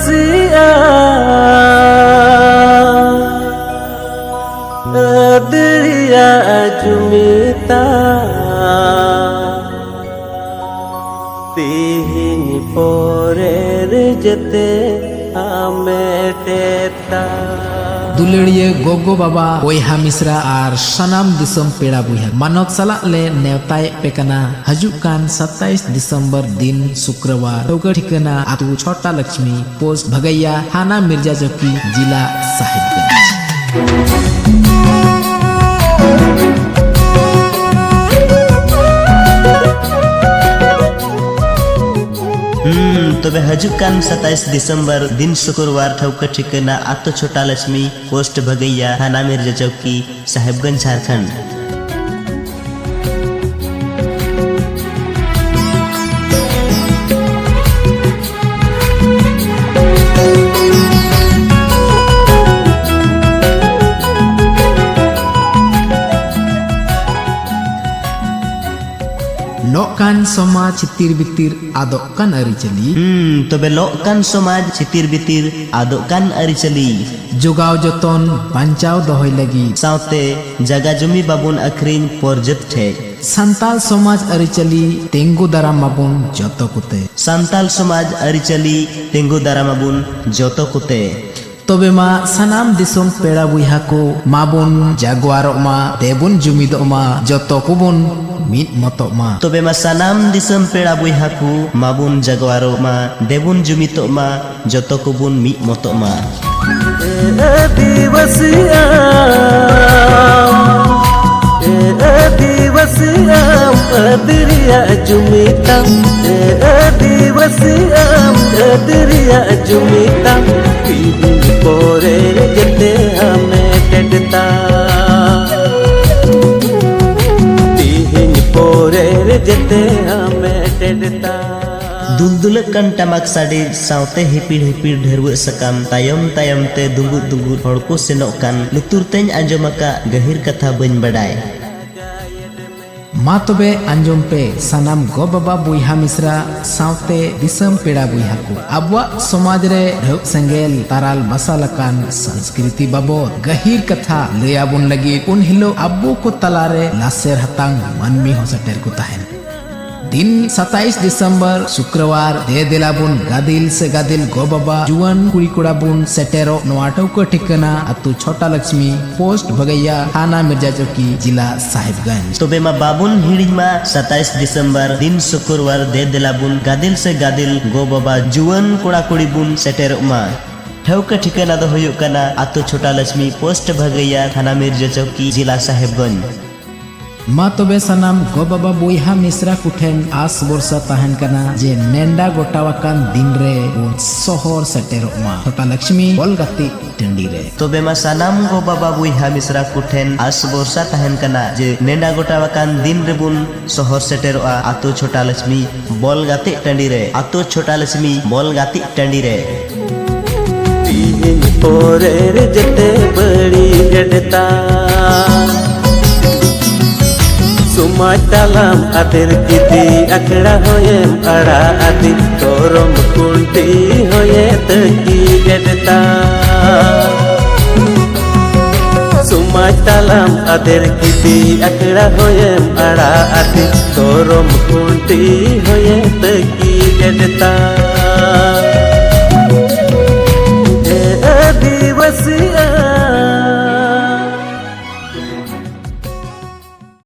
आदिवासिया दरिया जुमिता तिहिन पोरेर जते आमेटेता दुलेड़िए गोगो बाबा बोयहा मिश्रा और सनाम दिसम पेड़ा बुहा मानक साला ले नेवताए पेकना हजुकान 27 दिसंबर दिन शुक्रवार टोका ठिकाना आतु छोटा लक्ष्मी पोस्ट भगैया थाना मिर्जा चौकी जिला साहिबगंज। तबे हजुकान 27 दिसंबर दिन शुक्रवार ठौका ठिकाना आतो छोटा लक्ष्मी पोस्ट भगैया थाना मिर्जा चौकी साहिबगंज झारखंड। लोकान समाज चितिर बितिर आदोकान अरिचली तबे लोकान समाज चितिर बितिर आदोकान अरिचली जोगाव जतन बांचाव दहय लगी सावते जगह जमी बाबुन अखरीन परजत ठे संताल समाज अरिचली तेंगु दाराम माबुन जतो कुते संताल समाज अरिचली तेंगु दाराम माबुन जतो कुते तबे मा सनाम दिसम पेड़ा बुहा को माबुन जागवारो मा देबुन जुमिदो मा जतो कुबुन मित मतो मा तबे मा सनाम दिसम पेड़ा बुहा को माबुन जागवारो मा देबुन जुमितो मा जतो कुबुन मित मतो मा आदिवासिया दरिया जुमिता आदिवासिया दरिया जुमिता पोरे जते हमें टेटता तिहिन पोरे जते हमें टेटता दुलदुल कन टमाक साड़ी सावते हिपिड़ हिपिड़ ढेरवे सकम तायम तायम ते दुंगुत दुंगुत हड़को सेनोक कान लुतुर तें आंजमका गहिर कथा बन बड़ाय मा तबे अंजम पे सनाम गो बाबा बुहा मिश्रा सावते दिसम पेड़ा बुहा को अबवा समाज रे ढोक संगेल ताराल बसालकान संस्कृति बाबत गहिर कथा लेयाबुन लगी उन हिलो अब्बू को तलारे लासेर हतांग मनमी हो सटेर को ताहेन दिन 27 दिसंबर शुक्रवार दे दिलाबुन गादिल से गादिल गो बाबा जुआन कुड़ी कुड़ा बुन सेटेरो नवाटो को ठिकाना अतु छोटा लक्ष्मी पोस्ट भगैया थाना मिर्जा चौकी जिला साहिबगंज। तबे मा बाबुन हिड़िमा 27 दिसंबर दिन शुक्रवार दे दिलाबुन गादिल से गादिल गो बाबा जुआन कुड़ा कुड़ी बुन सेटेरो मा ठौका ठिकाना दो हुयुक कना अतु छोटा लक्ष्मी पोस्ट भगैया थाना मिर्जा चौकी जिला साहिबगंज। मा तबे सनाम गो बाबा बुहा मिश्रा कुठेन आस वर्षा ताहन कना जे नेंडा गोटावाकान दिन रे उन सोहर सेटेरो मा छोटा लक्ष्मी बोलगती टंडी रे तबे मा सनाम गो बाबा बुहा मिश्रा कुठेन आस वर्षा ताहन कना जे नेंडा गोटावाकान दिन रे बुन सोहर सेटेरो आतो छोटा लक्ष्मी बोलगती टंडी रे आतो छोटा लक्ष्मी बोलगती टंडी रे तिहिन पोरे जते बड़ी जड़ता सुमाटालाम आदिर किती अकड़ा होये अड़ा आदि तोरम कुंटी होये तकी जड़ता सुमाटालाम आदिर किती अकड़ा होये अड़ा आदि तोरम कुंटी होये तकी जड़ता।